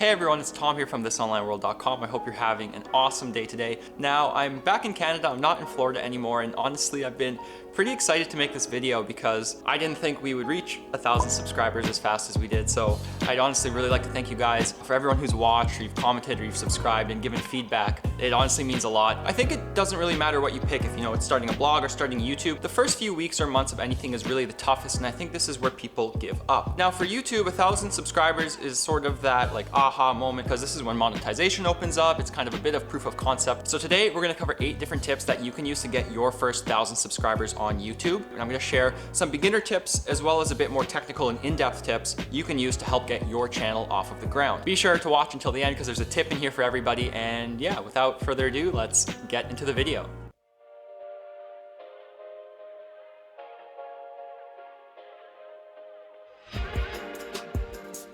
Hey everyone, it's Tom here from thisonlineworld.com. I hope you're having an awesome day today. Now, I'm back in Canada, I'm not in Florida anymore, and honestly, I've been pretty excited to make this video because I didn't think we would reach 1,000 subscribers as fast as we did. So I'd honestly really like to thank you guys for everyone who's watched, or you've commented, or you've subscribed and given feedback. It honestly means a lot. I think it doesn't really matter what you pick, if it's starting a blog or starting YouTube. The first few weeks or months of anything is really the toughest, and I think this is where people give up. Now for YouTube, 1,000 subscribers is sort of that like aha moment, because this is when monetization opens up. It's kind of a bit of proof of concept. So today we're gonna cover 8 different tips that you can use to get your first 1,000 subscribers on YouTube. And I'm gonna share some beginner tips as well as a bit more technical and in-depth tips you can use to help get your channel off of the ground. Be sure to watch until the end because there's a tip in here for everybody. And yeah, without further ado, let's get into the video.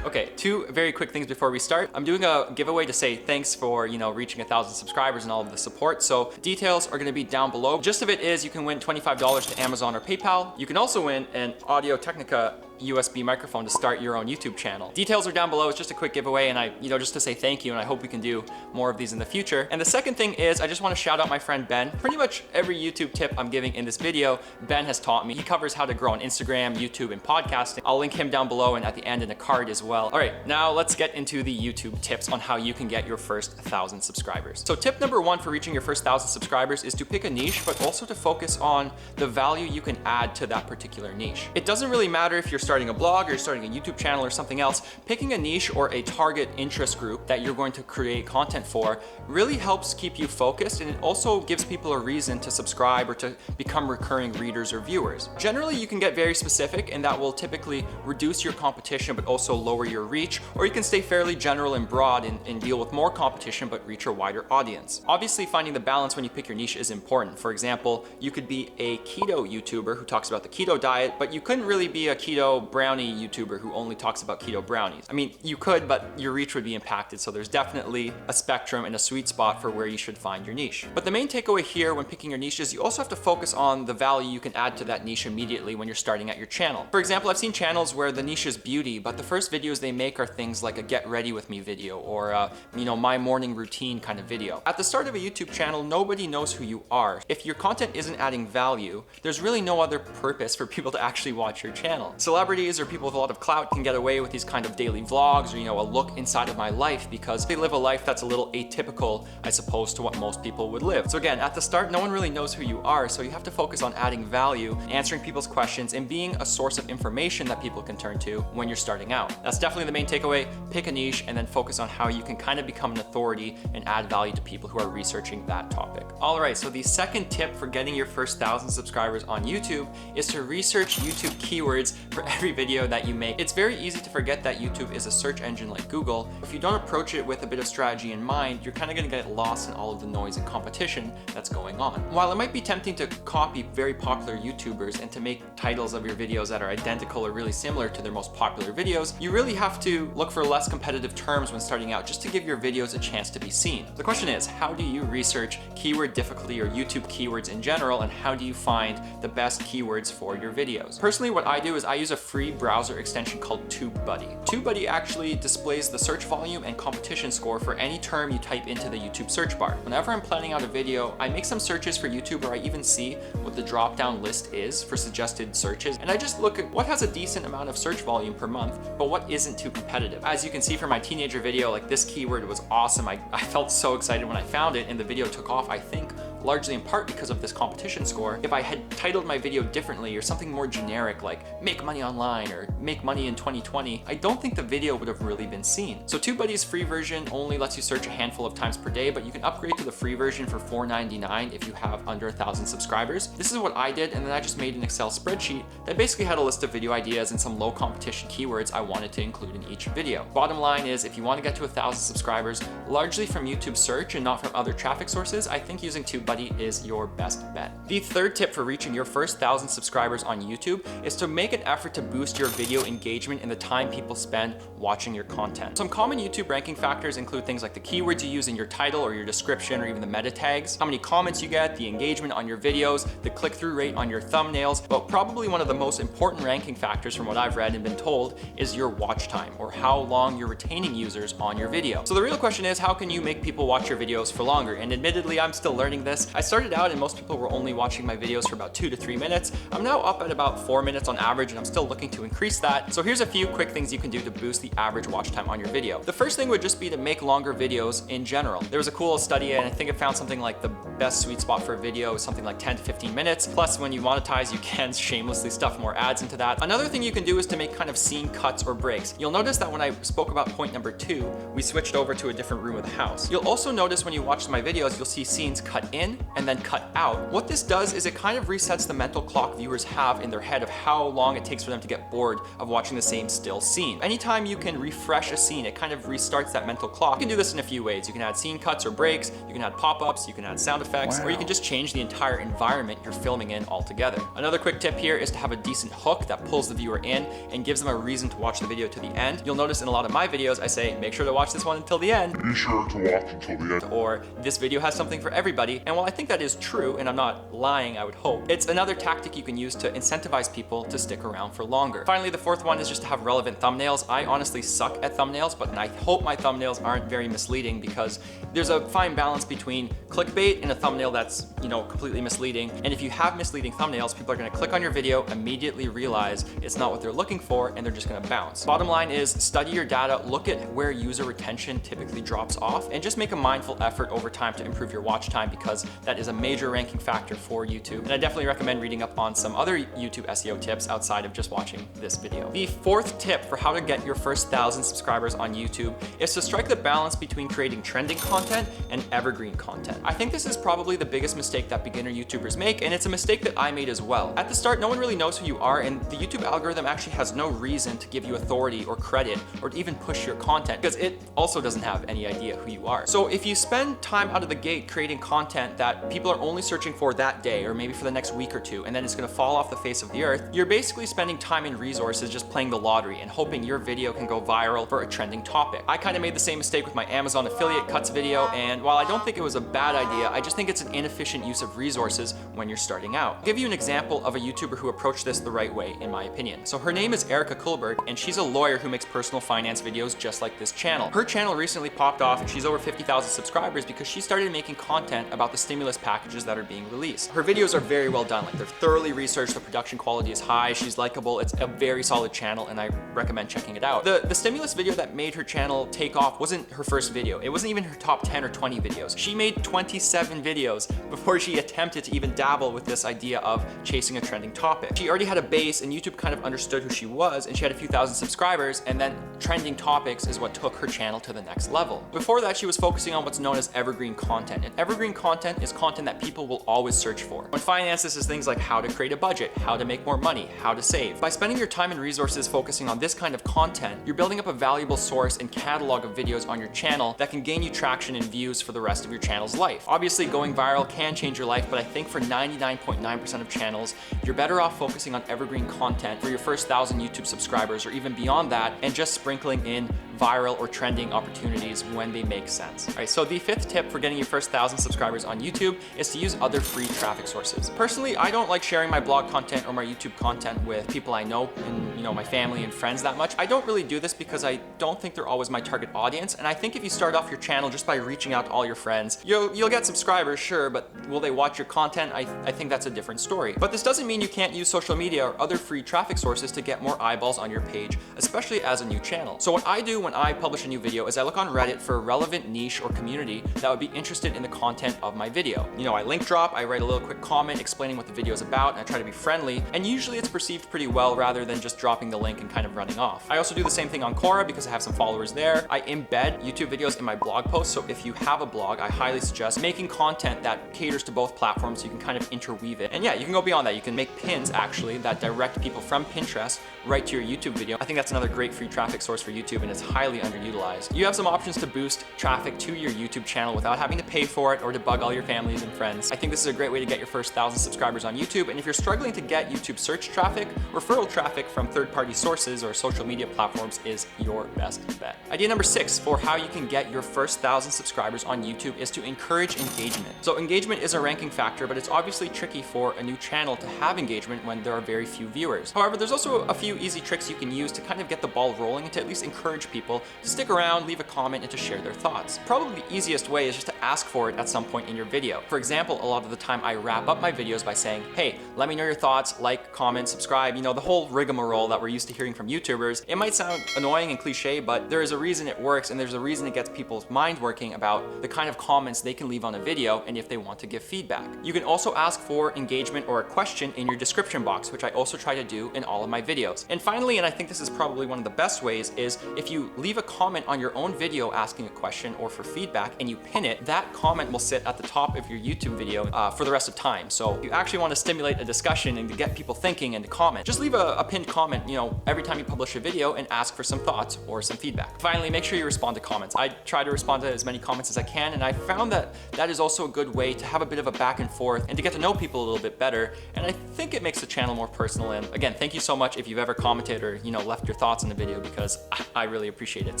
Okay, 2 very quick things before we start. I'm doing a giveaway to say thanks for, reaching 1,000 subscribers and all of the support. So details are gonna be down below. Gist of it is you can win $25 to Amazon or PayPal. You can also win an Audio-Technica USB microphone to start your own YouTube channel. Details are down below. It's just a quick giveaway, and just to say thank you, and I hope we can do more of these in the future. And the second thing is I just want to shout out my friend Ben. Pretty much every YouTube tip I'm giving in this video, Ben has taught me. He covers how to grow on Instagram, YouTube, and podcasting. I'll link him down below and at the end in a card as well. All right, now let's get into the YouTube tips on how you can get your first 1,000 subscribers. So tip number 1 for reaching your first 1,000 subscribers is to pick a niche, but also to focus on the value you can add to that particular niche. It doesn't really matter if you're starting a blog or you're starting a YouTube channel or something else. Picking a niche or a target interest group that you're going to create content for really helps keep you focused, and it also gives people a reason to subscribe or to become recurring readers or viewers. Generally, you can get very specific, and that will typically reduce your competition but also lower your reach, or you can stay fairly general and broad and deal with more competition but reach a wider audience. Obviously, finding the balance when you pick your niche is important. For example, you could be a keto YouTuber who talks about the keto diet, but you couldn't really be a keto brownie YouTuber who only talks about keto brownies. I mean, you could, but your reach would be impacted. So there's definitely a spectrum and a sweet spot for where you should find your niche. But the main takeaway here when picking your niche is you also have to focus on the value you can add to that niche immediately when you're starting at your channel. For example, I've seen channels where the niche is beauty, but the first videos they make are things like a get ready with me video or my morning routine kind of video. At the start of a YouTube channel, nobody knows who you are. If your content isn't adding value, there's really no other purpose for people to actually watch your channel. Celebrities or people with a lot of clout can get away with these kind of daily vlogs or a look inside of my life because they live a life that's a little atypical, I suppose, to what most people would live. So again, at the start, no one really knows who you are, so you have to focus on adding value, answering people's questions, and being a source of information that people can turn to when you're starting out. That's definitely the main takeaway. Pick a niche and then focus on how you can kind of become an authority and add value to people who are researching that topic. All right, so the second tip for getting your first 1,000 subscribers on YouTube is to research YouTube keywords for every video that you make. It's very easy to forget that YouTube is a search engine like Google. If you don't approach it with a bit of strategy in mind, you're kind of going to get lost in all of the noise and competition that's going on. While it might be tempting to copy very popular YouTubers and to make titles of your videos that are identical or really similar to their most popular videos, you really have to look for less competitive terms when starting out just to give your videos a chance to be seen. The question is, how do you research keyword difficulty or YouTube keywords in general, and how do you find the best keywords for your videos? Personally, what I do is I use a free browser extension called TubeBuddy. TubeBuddy actually displays the search volume and competition score for any term you type into the YouTube search bar. Whenever I'm planning out a video, I make some searches for YouTube, or I even see what the drop-down list is for suggested searches, and I just look at what has a decent amount of search volume per month, but what isn't too competitive. As you can see from my teenager video, like this keyword was awesome. I felt so excited when I found it, and the video took off, I think, largely in part because of this competition score. If I had titled my video differently or something more generic like make money online or make money in 2020, I don't think the video would have really been seen. So TubeBuddy's free version only lets you search a handful of times per day, but you can upgrade to the free version for $4.99 if you have under 1,000 subscribers. This is what I did, and then I just made an Excel spreadsheet that basically had a list of video ideas and some low competition keywords I wanted to include in each video. Bottom line is, if you want to get to 1,000 subscribers, largely from YouTube search and not from other traffic sources, I think using TubeBuddy everybody is your best bet. The third tip for reaching your first 1,000 subscribers on YouTube is to make an effort to boost your video engagement and the time people spend watching your content. Some common YouTube ranking factors include things like the keywords you use in your title or your description or even the meta tags, how many comments you get, the engagement on your videos, the click-through rate on your thumbnails, but probably one of the most important ranking factors from what I've read and been told is your watch time, or how long you're retaining users on your video. So the real question is, how can you make people watch your videos for longer? And admittedly, I'm still learning this. I started out and most people were only watching my videos for about 2 to 3 minutes. I'm now up at about 4 minutes on average, and I'm still looking to increase that. So here's a few quick things you can do to boost the average watch time on your video. The first thing would just be to make longer videos in general. There was a cool study, and I think it found something like the best sweet spot for a video is something like 10 to 15 minutes. Plus, when you monetize, you can shamelessly stuff more ads into that. Another thing you can do is to make kind of scene cuts or breaks. You'll notice that when I spoke about point number 2, we switched over to a different room of the house. You'll also notice when you watch my videos, you'll see scenes cut in and then cut out. What this does is it kind of resets the mental clock viewers have in their head of how long it takes for them to get bored of watching the same still scene. Anytime you can refresh a scene, it kind of restarts that mental clock. You can do this in a few ways. You can add scene cuts or breaks, you can add pop-ups, you can add sound effects, or you can just change the entire environment you're filming in altogether. Another quick tip here is to have a decent hook that pulls the viewer in and gives them a reason to watch the video to the end. You'll notice in a lot of my videos, I say, make sure to watch this one until the end. Be sure to watch until the end. Or this video has something for everybody. And while I think that is true, and I'm not lying, I would hope, it's another tactic you can use to incentivize people to stick around for longer. Finally, the fourth one is just to have relevant thumbnails. I honestly suck at thumbnails, but I hope my thumbnails aren't very misleading, because there's a fine balance between clickbait and a thumbnail that's, completely misleading. And if you have misleading thumbnails, people are gonna click on your video, immediately realize it's not what they're looking for, and they're just gonna bounce. Bottom line is, study your data, look at where user retention typically drops off, and just make a mindful effort over time to improve your watch time, because that is a major ranking factor for YouTube. And I definitely recommend reading up on some other YouTube SEO tips outside of just watching this video. The fourth tip for how to get your first 1,000 subscribers on YouTube is to strike the balance between creating trending content and evergreen content. I think this is probably the biggest mistake that beginner YouTubers make, and it's a mistake that I made as well. At the start, no one really knows who you are, and the YouTube algorithm actually has no reason to give you authority or credit or to even push your content, because it also doesn't have any idea who you are. So if you spend time out of the gate creating content that people are only searching for that day, or maybe for the next week or two, and then it's gonna fall off the face of the earth, you're basically spending time and resources just playing the lottery and hoping your video can go viral for a trending topic. I kind of made the same mistake with my Amazon affiliate cuts video, and while I don't think it was a bad idea, I just think it's an inefficient use of resources when you're starting out. I'll give you an example of a YouTuber who approached this the right way, in my opinion. So her name is Erica Kuhlberg, and she's a lawyer who makes personal finance videos just like this channel. Her channel recently popped off, and she's over 50,000 subscribers because she started making content about the stimulus packages that are being released. Her videos are very well done, like they're thoroughly researched, the production quality is high, she's likable, it's a very solid channel, and I recommend checking it out. The stimulus video that made her channel take off wasn't her first video. It wasn't even her top 10 or 20 videos. She made 27 videos before she attempted to even dabble with this idea of chasing a trending topic. She already had a base, and YouTube kind of understood who she was, and she had a few thousand subscribers, and then trending topics is what took her channel to the next level. Before that, she was focusing on what's known as evergreen content, and evergreen content is content that people will always search for. When finance, this is things like how to create a budget, how to make more money, how to save. By spending your time and resources focusing on this kind of content, you're building up a valuable source and catalog of videos on your channel that can gain you traction and views for the rest of your channel's life. Obviously, going viral can change your life, but I think for 99.9% of channels, you're better off focusing on evergreen content for your first 1,000 YouTube subscribers, or even beyond that, and just sprinkling in viral or trending opportunities when they make sense. All right, so the fifth tip for getting your first 1,000 subscribers on YouTube is to use other free traffic sources. Personally, I don't like sharing my blog content or my YouTube content with people I know and my family and friends that much. I don't really do this because I don't think they're always my target audience, and I think if you start off your channel just by reaching out to all your friends, you'll get subscribers, sure, but will they watch your content? I think that's a different story. But this doesn't mean you can't use social media or other free traffic sources to get more eyeballs on your page, especially as a new channel. So what I do when I publish a new video is I look on Reddit for a relevant niche or community that would be interested in the content of my video. I link drop, I write a little quick comment explaining what the video is about, and I try to be friendly, and usually it's perceived pretty well rather than just dropping the link and kind of running off. I also do the same thing on Quora because I have some followers there. I embed YouTube videos in my blog posts, so if you have a blog, I highly suggest making content that caters to both platforms so you can kind of interweave it. And yeah, you can go beyond that. You can make pins actually that direct people from Pinterest right to your YouTube video. I think that's another great free traffic source for YouTube, and it's highly underutilized. You have some options to boost traffic to your YouTube channel without having to pay for it or to bug all your families and friends. I think this is a great way to get your first 1,000 subscribers on YouTube, and if you're struggling to get YouTube search traffic, referral traffic from third-party sources or social media platforms is your best bet. Idea number 6 for how you can get your first 1,000 subscribers on YouTube is to encourage engagement. So engagement is a ranking factor, but it's obviously tricky for a new channel to have engagement when there are very few viewers. However, there's also a few easy tricks you can use to kind of get the ball rolling and to at least encourage people to stick around, leave a comment, and to share their thoughts. Probably the easiest way is just to ask for it at some point in your video. For example, a lot of the time I wrap up my videos by saying, hey, let me know your thoughts, like, comment, subscribe, you know, the whole rigmarole that we're used to hearing from YouTubers. It might sound annoying and cliche, but there is a reason it works, and there's a reason it gets people's mind working about the kind of comments they can leave on a video and if they want to give feedback. You can also ask for engagement or a question in your description box, which I also try to do in all of my videos. And finally, and I think this is probably one of the best ways, is if you leave a comment on your own video asking a question or for feedback and you pin it, that comment will sit at the top of your YouTube video for the rest of time. So you actually want to stimulate a discussion and to get people thinking and to comment. Just leave a pinned comment, you know, every time you publish a video and ask for some thoughts or some feedback. Finally, make sure you respond to comments. I try to respond to as many comments as I can, and I found that that is also a good way to have a bit of a back and forth and to get to know people a little bit better. And I think it makes the channel more personal. And again, thank you so much if you've ever commented or, you know, left your thoughts in the video, because I really appreciate it.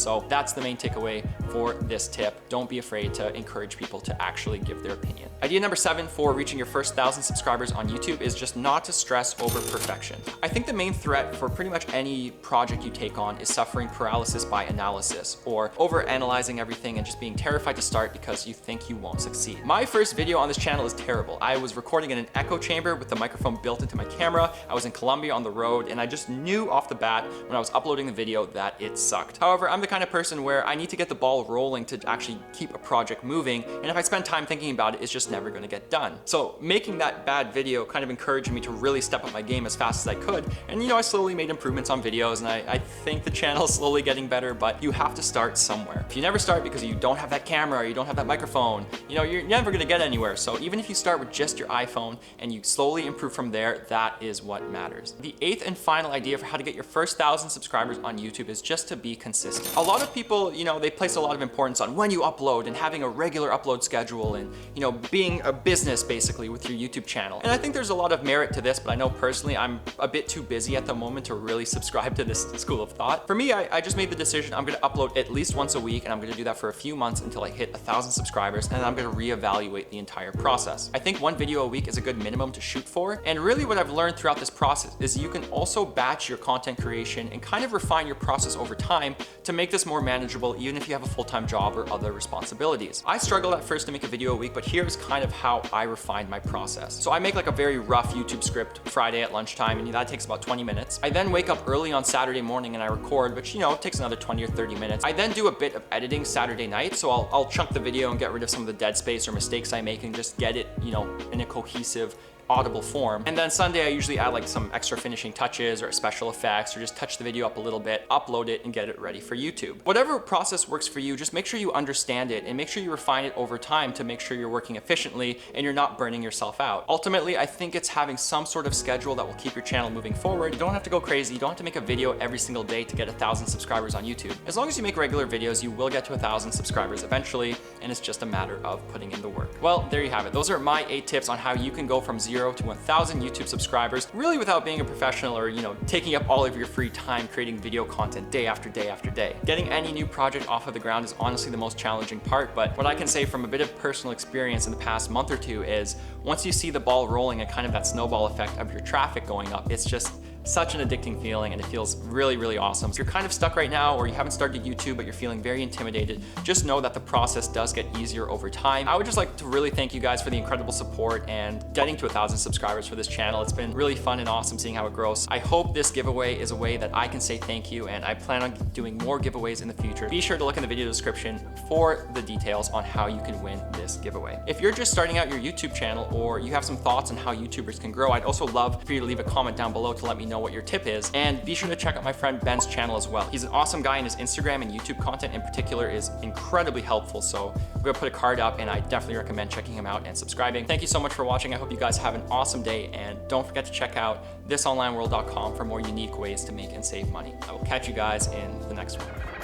So that's the main takeaway for this tip. Don't be afraid to encourage people to actually give their opinion. Idea number 7 for reaching your first 1,000 subscribers on YouTube is just not to stress over perfection. I think the main threat for pretty much any project you take on is suffering paralysis by analysis, or over analyzing everything and just being terrified to start because you think you won't succeed. My first video on this channel is terrible. I was recording in an echo chamber with the microphone built into my camera. I was in Colombia on the road, and I just knew off the bat when I was uploading the video that it sucked. However, I'm the kind of person where I need to get the ball rolling to actually keep a project moving, and if I spend time thinking about it, it's just never gonna get done. So making that bad video kind of encouraged me to really step up my game as fast as I could, and you know, I slowly made improvements on videos, and I think the channel is slowly getting better, but you have to start somewhere. If you never start because you don't have that camera or you don't have that microphone, you know, you're never gonna get anywhere. So even if you start with just your iPhone and you slowly improve from there, that is what matters. The 8th and final idea for how to get your first 1,000 subscribers on YouTube is just to be consistent. A lot of people, you know, they place a lot of importance on when you upload and having a regular upload schedule and, you know, being a business basically with your YouTube channel. And I think there's a lot of merit to this, but I know personally I'm a bit too busy at the moment to really subscribe to this school of thought. For me, I just made the decision I'm gonna upload at least once a week, and I'm gonna do that for a few months until I hit 1,000 subscribers, and then I'm gonna reevaluate the entire process. I think one video a week is a good minimum to shoot for, and really what I've learned throughout this process is you can also batch your content creation and kind of refine your process over time to make this more manageable even if you have a full-time job or other responsibilities. I struggled at first to make a video a week, but here's kind of how I refined my process. So I make like a very rough YouTube script Friday at lunchtime, and that takes about 20 minutes. I then wake up early on Saturday morning and I record, which, you know, takes another 20 or 30 minutes. I then do a bit of editing Saturday night, so I'll chunk the video and get rid of some of the dead space or mistakes I make and just get it, you know, in a cohesive, audible form. And then Sunday I usually add like some extra finishing touches or special effects, or just touch the video up a little bit, upload it, and get it ready for YouTube. Whatever process works for you, just make sure you understand it and make sure you refine it over time to make sure you're working efficiently and you're not burning yourself out. Ultimately, I think it's having some sort of schedule that will keep your channel moving forward. You don't have to go crazy. You don't have to make a video every single day to get 1,000 subscribers on YouTube. As long as you make regular videos, you will get to 1,000 subscribers eventually, and it's just a matter of putting in the work. Well, there you have it. Those are my 8 tips on how you can go from 0 to 1,000 YouTube subscribers, really without being a professional or, you know, taking up all of your free time creating video content day after day after day. Getting any new project off of the ground is honestly the most challenging part, but what I can say from a bit of personal experience in the past month or two is once you see the ball rolling and kind of that snowball effect of your traffic going up, it's just such an addicting feeling, and it feels really, really awesome. If you're kind of stuck right now, or you haven't started YouTube, but you're feeling very intimidated, just know that the process does get easier over time. I would just like to really thank you guys for the incredible support and getting to 1,000 subscribers for this channel. It's been really fun and awesome seeing how it grows. I hope this giveaway is a way that I can say thank you, and I plan on doing more giveaways in the future. Be sure to look in the video description for the details on how you can win this giveaway. If you're just starting out your YouTube channel, or you have some thoughts on how YouTubers can grow, I'd also love for you to leave a comment down below to let me know what your tip is, and be sure to check out my friend Ben's channel as well. He's an awesome guy, and his Instagram and YouTube content in particular is incredibly helpful, so I'm gonna put a card up, and I definitely recommend checking him out and subscribing. Thank you so much for watching. I hope you guys have an awesome day, and don't forget to check out thisonlineworld.com for more unique ways to make and save money. I will catch you guys in the next one.